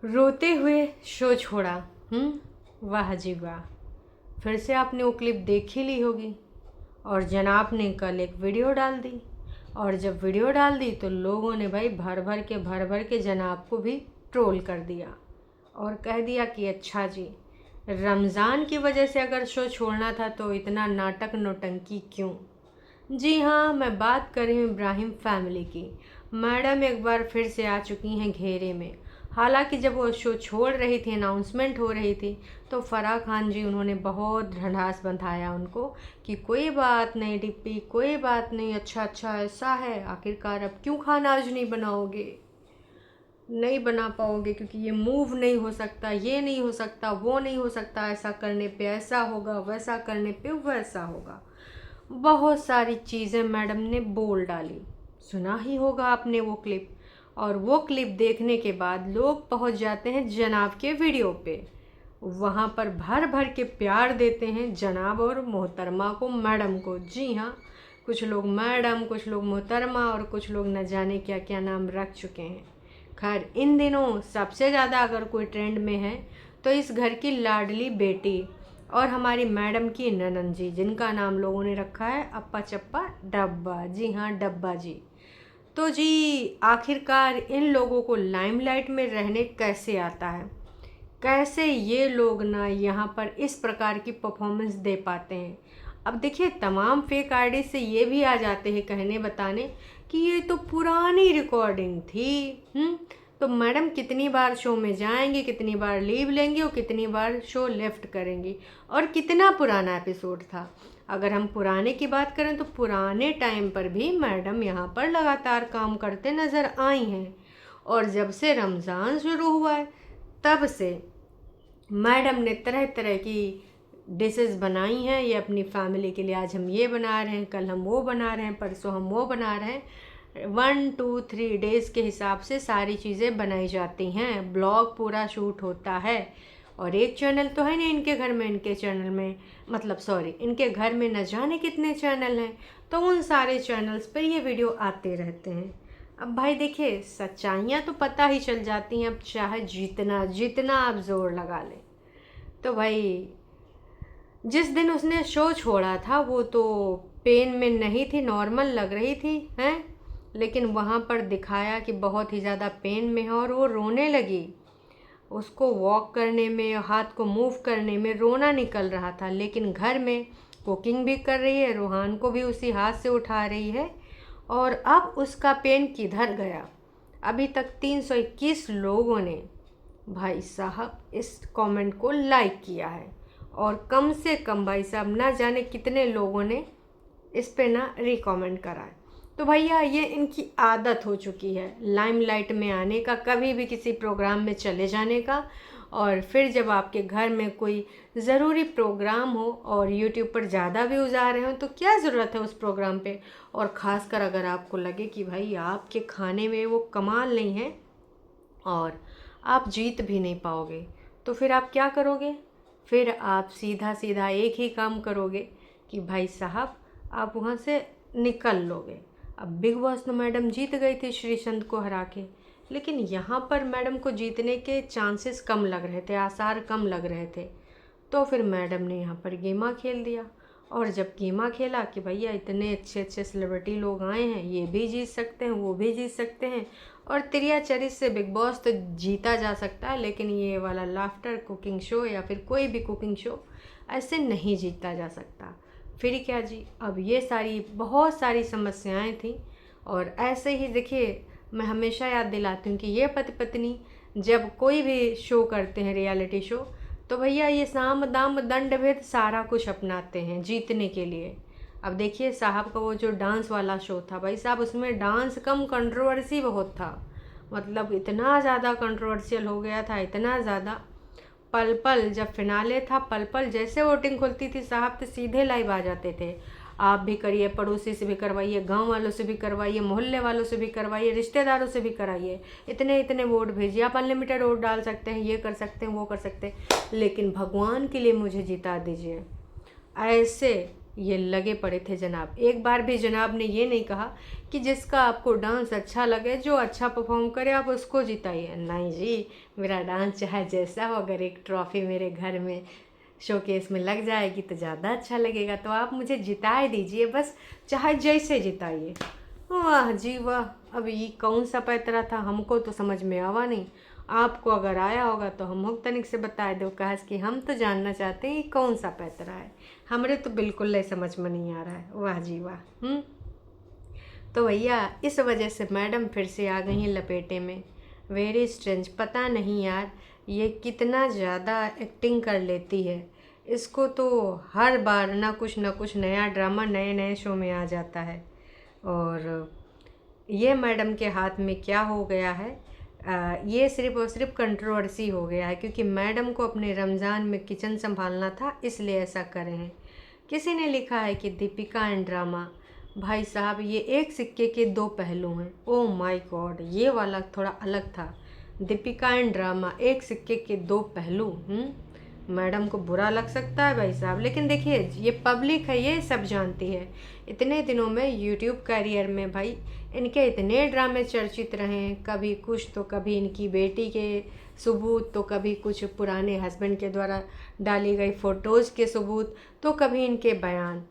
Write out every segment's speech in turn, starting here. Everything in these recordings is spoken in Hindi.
रोते हुए शो छोड़ा। वाह जी वाह। फिर से आपने वो क्लिप देख ही ली होगी और जनाब ने कल एक वीडियो डाल दी। और जब वीडियो डाल दी तो लोगों ने भाई भर भर के जनाब को भी ट्रोल कर दिया और कह दिया कि अच्छा जी, रमज़ान की वजह से अगर शो छोड़ना था तो इतना नाटक नौटंकी क्यों। जी हाँ, मैं बात कर रही हूँ इब्राहिम फैमिली की। मैडम एक बार फिर से आ चुकी हैं घेरे में। हालांकि जब वो शो छोड़ रही थी, अनाउंसमेंट हो रही थी, तो फ़राह खान जी उन्होंने बहुत ढंढास बंधाया उनको कि कोई बात नहीं डिप्पी, कोई बात नहीं, अच्छा अच्छा ऐसा है, आखिरकार अब क्यों खाना आज नहीं बनाओगे, नहीं बना पाओगे क्योंकि ये मूव नहीं हो सकता, ये नहीं हो सकता, वो नहीं हो सकता, ऐसा करने पे ऐसा होगा, वैसा करने पे वैसा होगा। बहुत सारी चीज़ें मैडम ने बोल डाली। सुना ही होगा आपने वो क्लिप। और वो क्लिप देखने के बाद लोग पहुंच जाते हैं जनाब के वीडियो पे। वहाँ पर भर भर के प्यार देते हैं जनाब और मोहतरमा को, मैडम को। जी हाँ, कुछ लोग मैडम, कुछ लोग मोहतरमा और कुछ लोग न जाने क्या क्या नाम रख चुके हैं। खैर, इन दिनों सबसे ज़्यादा अगर कोई ट्रेंड में है तो इस घर की लाडली बेटी और हमारी मैडम की ननन जी, जिनका नाम लोगों ने रखा है अप्पा चप्पा डब्बा। जी हाँ, डब्बा जी। तो जी आखिरकार इन लोगों को लाइमलाइट में रहने कैसे आता है, कैसे ये लोग ना यहाँ पर इस प्रकार की परफॉर्मेंस दे पाते हैं। अब देखिए, तमाम फेक आईडी से ये भी आ जाते हैं कहने बताने कि ये तो पुरानी रिकॉर्डिंग थी। तो मैडम कितनी बार शो में जाएंगी, कितनी बार लीव लेंगी और कितनी बार शो लेफ्ट करेंगी, और कितना पुराना एपिसोड था। अगर हम पुराने की बात करें तो पुराने टाइम पर भी मैडम यहाँ पर लगातार काम करते नज़र आई हैं। और जब से रमज़ान शुरू हुआ है तब से मैडम ने तरह तरह की डिशेस बनाई हैं। ये अपनी फैमिली के लिए, आज हम ये बना रहे हैं, कल हम वो बना रहे हैं, परसों हम वो बना रहे हैं। 1 2 3 डेज़ के हिसाब से सारी चीज़ें बनाई जाती हैं, ब्लॉग पूरा शूट होता है। और एक चैनल तो है नहीं इनके घर में, इनके चैनल में मतलब सॉरी, इनके घर में न जाने कितने चैनल हैं, तो उन सारे चैनल्स पर ये वीडियो आते रहते हैं। अब भाई देखिए, सच्चाइयाँ तो पता ही चल जाती हैं, अब चाहे जितना जितना आप जोर लगा लें। तो भाई जिस दिन उसने शो छोड़ा था वो तो पेन में नहीं थी, नॉर्मल लग रही थी हैं, लेकिन वहाँ पर दिखाया कि बहुत ही ज़्यादा पेन में है और वो रोने लगी। उसको वॉक करने में, हाथ को मूव करने में रोना निकल रहा था। लेकिन घर में कुकिंग भी कर रही है, रूहान को भी उसी हाथ से उठा रही है। और अब उसका पेन किधर गया। अभी तक 321 लोगों ने भाई साहब इस कमेंट को लाइक किया है, और कम से कम भाई साहब ना जाने कितने लोगों ने इस पे ना रिकमेंड करा है। तो भैया ये इनकी आदत हो चुकी है लाइमलाइट में आने का, कभी भी किसी प्रोग्राम में चले जाने का। और फिर जब आपके घर में कोई ज़रूरी प्रोग्राम हो और यूट्यूब पर ज़्यादा व्यूज़ आ रहे हो तो क्या ज़रूरत है उस प्रोग्राम पे। और ख़ासकर अगर आपको लगे कि भाई आपके खाने में वो कमाल नहीं है और आप जीत भी नहीं पाओगे, तो फिर आप क्या करोगे। फिर आप सीधा सीधा एक ही काम करोगे कि भाई साहब आप वहाँ से निकल लोगे। अब बिग बॉस तो मैडम जीत गई थी श्रीसंत को हरा के, लेकिन यहाँ पर मैडम को जीतने के चांसेस कम लग रहे थे, आसार कम लग रहे थे। तो फिर मैडम ने यहाँ पर गेमा खेल दिया। और जब गेमा खेला कि भैया इतने अच्छे अच्छे सेलिब्रिटी लोग आए हैं, ये भी जीत सकते हैं, वो भी जीत सकते हैं, और त्रिया चरित से बिग बॉस तो जीता जा सकता है, लेकिन ये वाला लाफ्टर कुकिंग शो या फिर कोई भी कुकिंग शो ऐसे नहीं जीता जा सकता। फिर क्या जी, अब ये सारी बहुत सारी समस्याएं थी। और ऐसे ही देखिए, मैं हमेशा याद दिलाती हूँ कि ये पति पत्नी जब कोई भी शो करते हैं, रियलिटी शो, तो भैया ये साम दाम दंड भेद सारा कुछ अपनाते हैं जीतने के लिए। अब देखिए साहब का वो जो डांस वाला शो था, भाई साहब उसमें डांस कम कंट्रोवर्सी बहुत था। मतलब इतना ज़्यादा कंट्रोवर्शियल हो गया था, इतना ज़्यादा। पल पल जब फिनाले था, पल पल जैसे वोटिंग खुलती थी साहब तो सीधे लाइव आ जाते थे। आप भी करिए, पड़ोसी से भी करवाइए, गांव वालों से भी करवाइए, मोहल्ले वालों से भी करवाइए, रिश्तेदारों से भी कराइए, इतने इतने वोट भेजिए, आप अनलिमिटेड वोट डाल सकते हैं, ये कर सकते हैं, वो कर सकते हैं, लेकिन भगवान के लिए मुझे जिता दीजिए। ऐसे ये लगे पड़े थे जनाब। एक बार भी जनाब ने ये नहीं कहा कि जिसका आपको डांस अच्छा लगे, जो अच्छा परफॉर्म करे, आप उसको जिताइए। नहीं जी, मेरा डांस चाहे जैसा हो, अगर एक ट्रॉफ़ी मेरे घर में शोकेस में लग जाएगी तो ज़्यादा अच्छा लगेगा। तो आप मुझे जिता दीजिए बस, चाहे जैसे जिताइए। वाह जी वाह, अब ये कौन सा पैतरा था, हमको तो समझ में आवा नहीं। आपको अगर आया होगा तो हम तनिक से बता दो, कहा कि हम तो जानना चाहते हैं ये कौन सा पैतरा है। हमारे तो बिल्कुल नहीं समझ में नहीं आ रहा है। वाह जी वाह। तो भैया इस वजह से मैडम फिर से आ गई हैं लपेटे में। वेरी स्ट्रेंज, पता नहीं यार ये कितना ज़्यादा एक्टिंग कर लेती है। इसको तो हर बार ना कुछ नया ड्रामा नए नए शो में आ जाता है। और ये मैडम के हाथ में क्या हो गया है, ये सिर्फ़ और सिर्फ कंट्रोवर्सी हो गया है, क्योंकि मैडम को अपने रमज़ान में किचन संभालना था, इसलिए ऐसा करे हैं। किसी ने लिखा है कि दीपिका एंड ड्रामा। भाई साहब ये एक सिक्के के दो पहलू हैं। ओह माय गॉड, ये वाला थोड़ा अलग था। दीपिका एंड ड्रामा, एक सिक्के के दो पहलू। मैडम को बुरा लग सकता है भाई साहब, लेकिन देखिए ये पब्लिक है, ये सब जानती है। इतने दिनों में यूट्यूब कैरियर में भाई इनके इतने ड्रामे चर्चित रहे हैं, कभी कुछ तो कभी इनकी बेटी के सबूत, तो कभी कुछ पुराने हस्बैंड के द्वारा डाली गई फ़ोटोज़ के सबूत, तो कभी इनके बयान।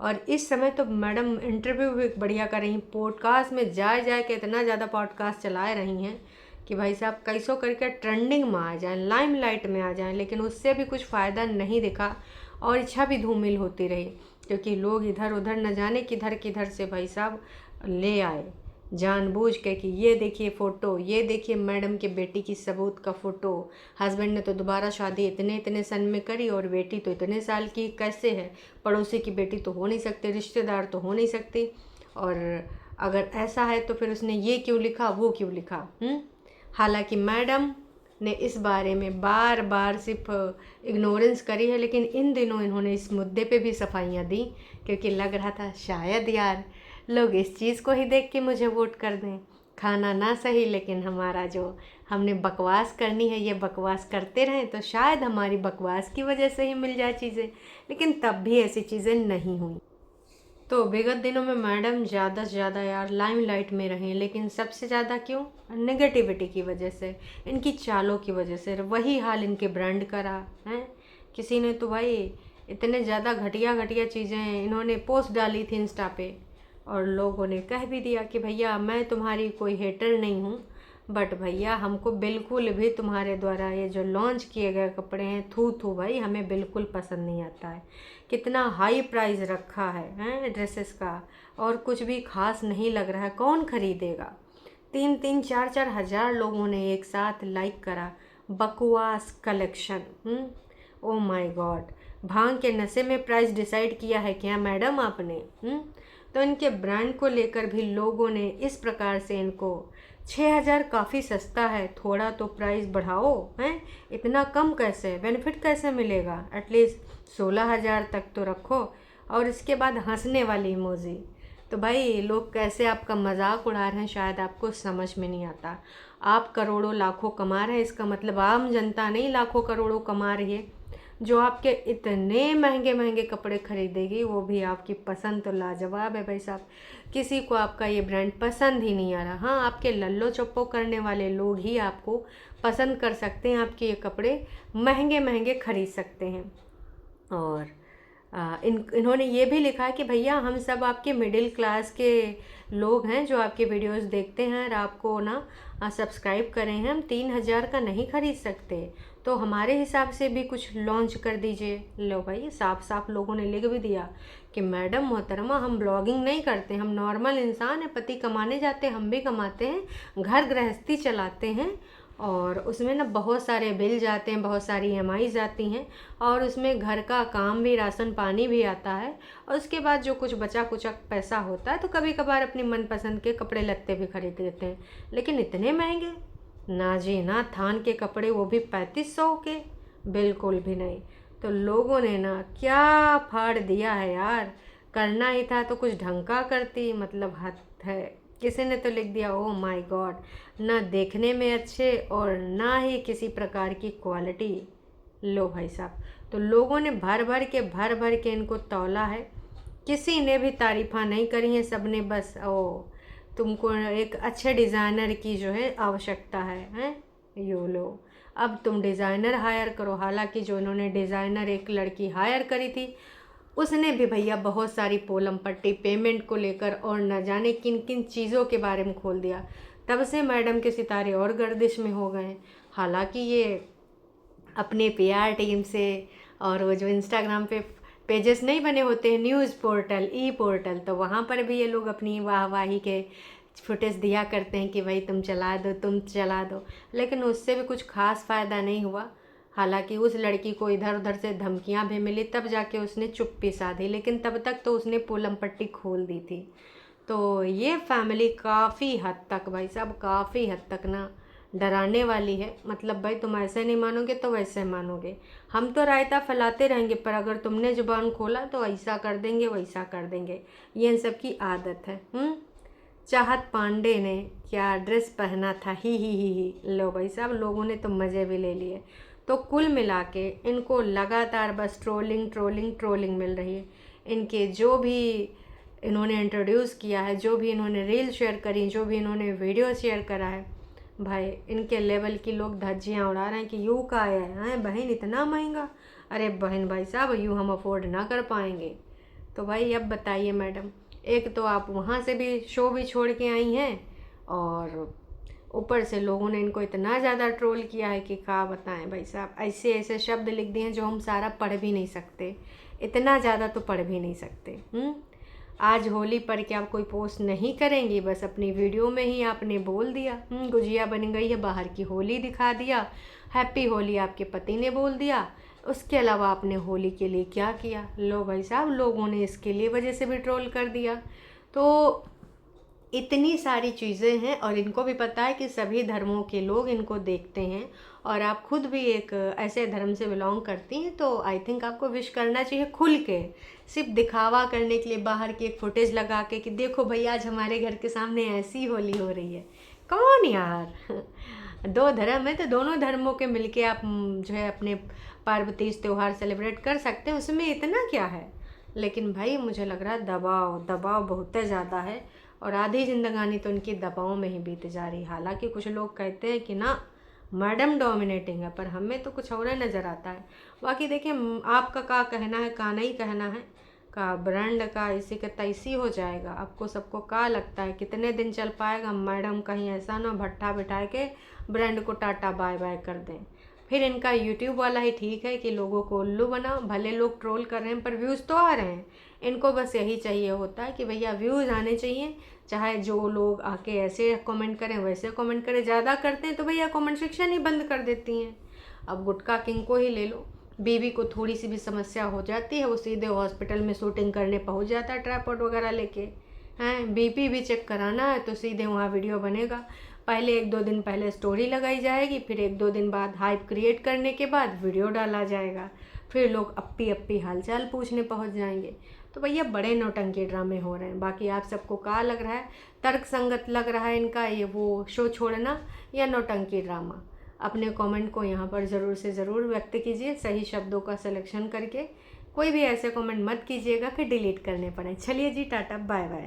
और इस समय तो मैडम इंटरव्यू भी बढ़िया कर रही हैं, पॉडकास्ट में जाए के इतना ज़्यादा पॉडकास्ट चलाए रही हैं कि भाई साहब कैसो करके ट्रेंडिंग में आ जाएं, लाइमलाइट में आ जाएं। लेकिन उससे भी कुछ फ़ायदा नहीं दिखा और इच्छा भी धूमिल होती रही, क्योंकि लोग इधर उधर न जाने किधर से भाई साहब ले आए जानबूझ के कि ये देखिए फ़ोटो, ये देखिए मैडम के बेटी की सबूत का फ़ोटो। हस्बैंड ने तो दोबारा शादी इतने सन में करी और बेटी तो इतने साल की कैसे है, पड़ोसी की बेटी तो हो नहीं सकती, रिश्तेदार तो हो नहीं सकती। और अगर ऐसा है तो फिर उसने ये क्यों लिखा, वो क्यों लिखा। हालांकि मैडम ने इस बारे में बार बार सिर्फ इग्नोरेंस करी है, लेकिन इन दिनों इन्होंने इस मुद्दे पे भी सफाइयाँ दी, क्योंकि लग रहा था शायद यार लोग इस चीज़ को ही देख के मुझे वोट कर दें। खाना ना सही, लेकिन हमारा जो हमने बकवास करनी है ये बकवास करते रहें, तो शायद हमारी बकवास की वजह से ही मिल जाए चीज़ें। लेकिन तब भी ऐसी चीज़ें नहीं हुई। तो विगत दिनों में मैडम ज़्यादा से ज़्यादा यार लाइमलाइट में रहें, लेकिन सबसे ज़्यादा क्यों, नेगेटिविटी की वजह से, इनकी चालों की वजह से। वही हाल इनके ब्रांड का रहा है। किसी ने तो भाई इतने ज़्यादा घटिया घटिया चीज़ें इन्होंने पोस्ट डाली थी इंस्टा पे, और लोगों ने कह भी दिया कि भैया मैं तुम्हारी कोई हेटर नहीं हूँ, बट भैया हमको बिल्कुल भी तुम्हारे द्वारा ये जो लॉन्च किए गए कपड़े हैं, थू भाई हमें बिल्कुल पसंद नहीं आता है। कितना हाई प्राइस रखा है ड्रेसेस का, और कुछ भी खास नहीं लग रहा है, कौन खरीदेगा। 3-4 हज़ार लोगों ने एक साथ लाइक करा, बकवास कलेक्शन। ओ माय गॉड, भांग के नशे में प्राइस डिसाइड किया है क्या मैडम आपने। तो इनके ब्रांड को लेकर भी लोगों ने इस प्रकार से इनको 6,000 काफ़ी सस्ता है, थोड़ा तो प्राइस बढ़ाओ हैं, इतना कम कैसे, बेनिफिट कैसे मिलेगा, एटलीस्ट 16,000 तक तो रखो। और इसके बाद हंसने वाली इमोजी। तो भाई लोग कैसे आपका मजाक उड़ा रहे हैं शायद आपको समझ में नहीं आता। आप करोड़ों लाखों कमा रहे हैं, इसका मतलब आम जनता नहीं लाखों करोड़ों कमा रही है, जो आपके इतने महंगे महंगे कपड़े खरीदेगी। वो भी आपकी पसंद तो लाजवाब है भाई साहब, किसी को आपका ये ब्रांड पसंद ही नहीं आ रहा। हाँ, आपके लल्लो चप्पो करने वाले लोग ही आपको पसंद कर सकते हैं, आपके ये कपड़े महंगे महंगे खरीद सकते हैं। और इन्होंने ये भी लिखा है कि भैया हम सब आपके मिडिल क्लास के लोग हैं जो आपके वीडियोस देखते हैं और आपको ना सब्सक्राइब करें हैं, हम 3,000 का नहीं खरीद सकते, तो हमारे हिसाब से भी कुछ लॉन्च कर दीजिए। लो भाई, साफ साफ लोगों ने लिख भी दिया कि मैडम मोहतरमा हम ब्लॉगिंग नहीं करते, हम नॉर्मल इंसान हैं, पति कमाने जाते हैं, हम भी कमाते हैं, घर गृहस्थी चलाते हैं, और उसमें ना बहुत सारे बिल जाते हैं, बहुत सारी EMI जाती हैं, और उसमें घर का काम भी, राशन पानी भी आता है, और उसके बाद जो कुछ बचा कुचा पैसा होता है तो कभी कभार अपनी मनपसंद के कपड़े लत्ते भी खरीद लेते हैं। लेकिन इतने महंगे ना जी ना, थान के कपड़े वो भी 3500 के, बिल्कुल भी नहीं। तो लोगों ने ना क्या फाड़ दिया है यार, करना ही था तो कुछ ढंग का करती, मतलब हद है। किसी ने तो लिख दिया ओह माय गॉड, ना देखने में अच्छे और ना ही किसी प्रकार की क्वालिटी। लो भाई साहब, तो लोगों ने भर भर के इनको तौला है, किसी ने भी तारीफ़ा नहीं करी है, सब ने बस तुमको एक अच्छे डिज़ाइनर की जो है आवश्यकता है यो लो, अब तुम डिज़ाइनर हायर करो। हालांकि जो इन्होंने डिज़ाइनर एक लड़की हायर करी थी उसने भी भैया बहुत सारी पोलम पट्टी पेमेंट को लेकर और न जाने किन किन चीज़ों के बारे में खोल दिया। तब से मैडम के सितारे और गर्दिश में हो गए। हालांकि ये अपने पीआर टीम से और वो जो इंस्टाग्राम पे पेजेस नहीं बने होते हैं न्यूज़ पोर्टल ई पोर्टल, तो वहाँ पर भी ये लोग अपनी वाहवाही के फुटेज दिया करते हैं कि भाई तुम चला दो, लेकिन उससे भी कुछ खास फ़ायदा नहीं हुआ। हालांकि उस लड़की को इधर उधर से धमकियां भी मिली, तब जाके उसने चुप्पी साधी, लेकिन तब तक तो उसने पोलम पट्टी खोल दी थी। तो ये फैमिली काफ़ी हद तक भाई साहब, काफ़ी हद तक ना डराने वाली है। मतलब भाई तुम ऐसे नहीं मानोगे तो वैसे मानोगे, हम तो रायता फैलाते रहेंगे, पर अगर तुमने जुबान खोला तो ऐसा कर देंगे वैसा कर देंगे, ये इन सब की आदत है। चाहत पांडे ने क्या ड्रेस पहना था, ही। लो भाई साहब, लोगों ने तो मज़े भी ले लिए। तो कुल मिला के इनको लगातार बस ट्रोलिंग मिल रही है। इनके जो भी इन्होंने इंट्रोड्यूस किया है, जो भी इन्होंने रील शेयर करी, जो भी इन्होंने वीडियो शेयर करा है, भाई इनके लेवल की लोग धज्जियाँ उड़ा रहे हैं कि यू का आया है बहन इतना महंगा। अरे बहन भाई साहब, यू हम अफोर्ड ना कर पाएंगे। तो भाई अब बताइए मैडम, एक तो आप वहाँ से भी शो भी छोड़ के आई हैं और ऊपर से लोगों ने इनको इतना ज़्यादा ट्रोल किया है कि क्या बताएं भाई साहब। ऐसे ऐसे शब्द लिख दिए हैं जो हम सारा पढ़ भी नहीं सकते, इतना ज़्यादा तो पढ़ भी नहीं सकते। आज होली पर क्या आप कोई पोस्ट नहीं करेंगी, बस अपनी वीडियो में ही आपने बोल दिया गुजिया बन गई है, बाहर की होली दिखा दिया, हैप्पी होली आपके पति ने बोल दिया। उसके अलावा आपने होली के लिए क्या किया? लो भाई साहब, लोगों ने इसके लिए वजह से भी ट्रोल कर दिया। तो इतनी सारी चीज़ें हैं और इनको भी पता है कि सभी धर्मों के लोग इनको देखते हैं, और आप खुद भी एक ऐसे धर्म से बिलोंग करती हैं, तो आई थिंक आपको विश करना चाहिए खुल के, सिर्फ दिखावा करने के लिए बाहर की एक फुटेज लगा के कि देखो भैया आज हमारे घर के सामने ऐसी होली हो रही है। कौन यार दो धर्म है तो दोनों धर्मों के मिलके आप जो है अपने पार्वतीज त्यौहार सेलिब्रेट कर सकते हैं, उसमें इतना क्या है। लेकिन भाई मुझे लग रहा है दबाव बहुत ज़्यादा है और आधी जिंदगानी तो इनकी दबाव में ही बीत जा रही। हालांकि कुछ लोग कहते हैं कि ना मैडम डोमिनेटिंग है, पर हमें तो कुछ और नज़र आता है। बाकी देखिए आपका क्या कहना है, का नहीं कहना है, का ब्रांड का इसी का तैसी हो जाएगा। आपको सबको क्या लगता है कितने दिन चल पाएगा? मैडम कहीं ऐसा ना भट्ठा बिठा के ब्रांड को टाटा बाय बाय कर दें। फिर इनका यूट्यूब वाला ही ठीक है कि लोगों को उल्लू बनाओ, भले लोग ट्रोल कर रहे हैं पर व्यूज़ तो आ रहे हैं। इनको बस यही चाहिए होता है कि भैया व्यूज़ आने चाहिए, चाहे जो लोग आके ऐसे कमेंट करें वैसे कमेंट करें। ज़्यादा करते हैं तो भैया कमेंट सेक्शन ही बंद कर देती हैं। अब गुटखा किंग को ही ले लो, बीवी को थोड़ी सी भी समस्या हो जाती है, वो सीधे हॉस्पिटल में शूटिंग करने पहुंच जाता है ट्राइपॉड वगैरह लेके। हैं बीपी भी चेक कराना है तो सीधे वहाँ वीडियो बनेगा। पहले 1-2 दिन पहले स्टोरी लगाई जाएगी, फिर 1-2 दिन बाद हाइप क्रिएट करने के बाद वीडियो डाला जाएगा, फिर लोग अप्पी हालचाल पूछने पहुंच जाएंगे। तो भैया बड़े नौटंकी ड्रामे हो रहे हैं। बाकी आप सबको क्या लग रहा है, तर्क संगत लग रहा है इनका ये वो शो छोड़ना या नौटंकी ड्रामा? अपने कमेंट को यहाँ पर ज़रूर से ज़रूर व्यक्त कीजिए, सही शब्दों का सिलेक्शन करके। कोई भी ऐसे कमेंट मत कीजिएगा कि डिलीट करने पड़े। चलिए जी, टाटा बाय बाय।